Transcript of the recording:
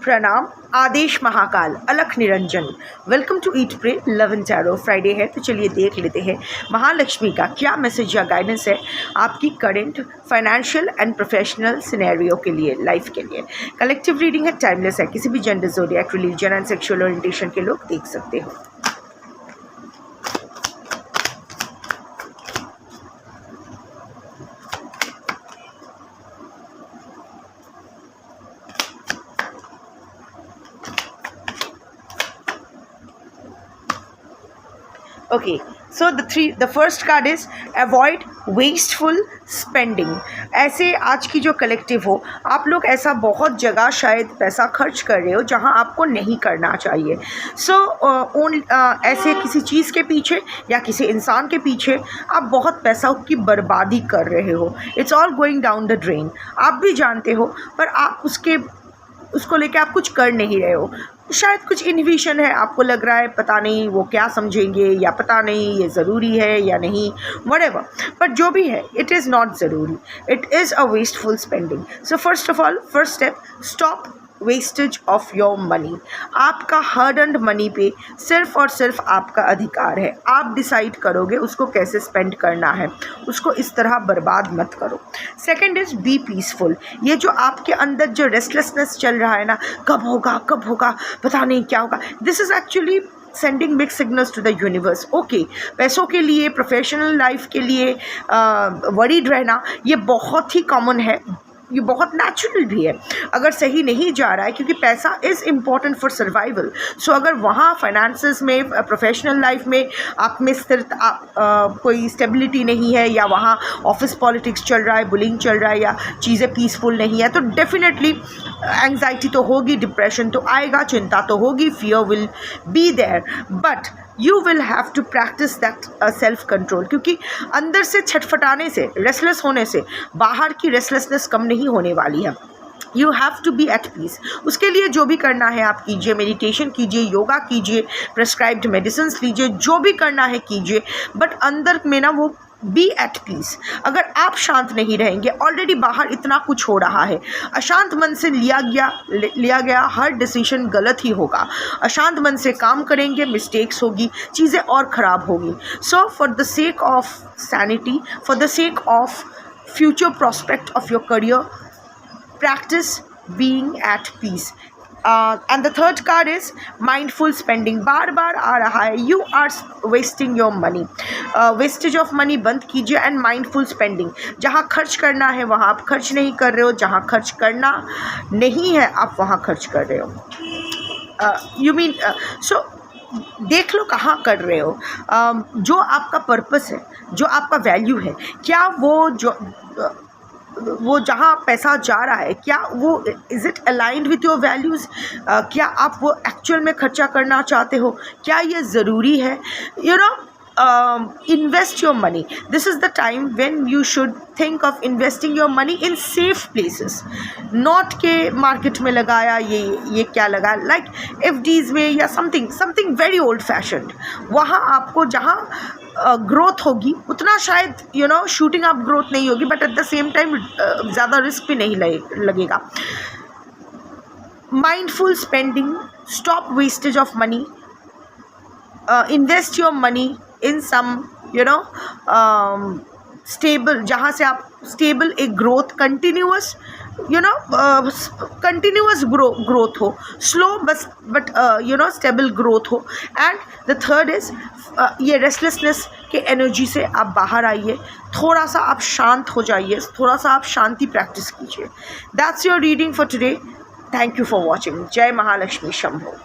प्रणाम। आदेश महाकाल, अलख निरंजन। Welcome to eat pray love and tarot. Friday है तो चलिए देख लेते हैं महालक्ष्मी का क्या मैसेज या गाइडेंस है आपकी current financial and professional scenario के लिए, लाइफ के लिए। कलेक्टिव रीडिंग है, टाइमलेस है, किसी भी gender, zodiac, religion and sexual orientation के लोग देख सकते हो। Okay, so the first card is avoid wasteful spending। ऐसे आज की जो कलेक्टिव हो, आप लोग ऐसा बहुत जगह शायद पैसा खर्च कर रहे हो जहां आपको नहीं करना चाहिए। ऐसे किसी चीज़ के पीछे या किसी इंसान के पीछे आप बहुत पैसा की बर्बादी कर रहे हो। It's all going down the drain. आप भी जानते हो, पर आप उसको लेके आप कुछ कर नहीं रहे हो। शायद कुछ इन्हिबिशन है, आपको लग रहा है पता नहीं वो क्या समझेंगे, या पता नहीं ये ज़रूरी है या नहीं, व्हाटएवर। बट जो भी है, इट इज़ नॉट ज़रूरी, it is a wasteful spending. So first of all, first step, stop wastage of your money. आपका हार्ड अर्न्ड मनी पे सिर्फ और सिर्फ आपका अधिकार है। आप डिसाइड करोगे उसको कैसे स्पेंड करना है, उसको इस तरह बर्बाद मत करो। Second is be peaceful. ये जो आपके अंदर जो रेस्टलेसनेस चल रहा है ना, कब होगा पता नहीं क्या होगा, this is actually sending big signals to the universe. Okay, पैसों के लिए, प्रोफेशनल लाइफ के लिए वरीड रहना ये बहुत ही कॉमन है, ये बहुत नेचुरल भी है अगर सही नहीं जा रहा है, क्योंकि पैसा इज़ इम्पॉर्टेंट फॉर सर्वाइवल। सो अगर वहाँ फाइनेंसेस में, प्रोफेशनल लाइफ में आप में कोई स्टेबिलिटी नहीं है, या वहाँ ऑफिस पॉलिटिक्स चल रहा है, बुलिंग चल रहा है, या चीज़ें पीसफुल नहीं है, तो डेफिनेटली एंग्जाइटी तो होगी, डिप्रेशन तो आएगा, चिंता तो होगी, fear will be there. But you will have to practise that self control, क्योंकि अंदर से छटफटाने से, रेस्टलेस होने से बाहर की रेस्टलेसनेस कम नहीं होने वाली है। You have to be at peace. उसके लिए जो भी करना है आप कीजिए, मेडिटेशन कीजिए, योगा कीजिए, प्रेस्क्राइब्ड मेडिसिन लीजिए, जो भी करना है कीजिए, बट अंदर में ना वो बी एट पीस। अगर आप शांत नहीं रहेंगे, ऑलरेडी बाहर इतना कुछ हो रहा है, अशांत मन से लिया गया हर डिसीजन गलत ही होगा। अशांत मन से काम करेंगे, मिस्टेक्स होगी, चीज़ें और ख़राब होगी। So for the sake of sanity, for the sake of future prospect of your career, practice being at peace. And the third card is mindful spending. बार बार आ रहा है, you are wasting your money. Wastage of money बंद कीजिए and mindful spending. जहाँ खर्च करना है वहाँ आप खर्च नहीं कर रहे हो, जहाँ खर्च करना नहीं है आप वहाँ खर्च कर रहे हो। सो देख लो कहाँ कर रहे हो। जो आपका पर्पस है, जो आपका वैल्यू है, क्या वो जहाँ पैसा जा रहा है, क्या वो is it aligned with your values? क्या आप वो एक्चुअल में खर्चा करना चाहते हो? क्या ये ज़रूरी है? Invest your money. This is the time when you should think of investing your money in safe places. Not के market में लगाया, ये क्या लगाया, like FDs में या something very old fashioned। वहाँ आपको जहाँ ग्रोथ होगी उतना शायद शूटिंग अप ग्रोथ नहीं होगी, but at the same time ज़्यादा रिस्क भी नहीं लगेगा। Mindful spending, stop wastage of money, invest your money in some stable, जहाँ से आप स्टेबल एक ग्रोथ, कंटिन्यूअस ग्रोथ हो, स्लो बट स्टेबल ग्रोथ हो। एंड द थर्ड इज़ ये रेस्टलेसनेस के एनर्जी से आप बाहर आइए, थोड़ा सा आप शांत हो जाइए, थोड़ा सा आप शांति प्रैक्टिस कीजिए। That's your reading for today. Thank you for watching. जय महालक्ष्मी शंभो।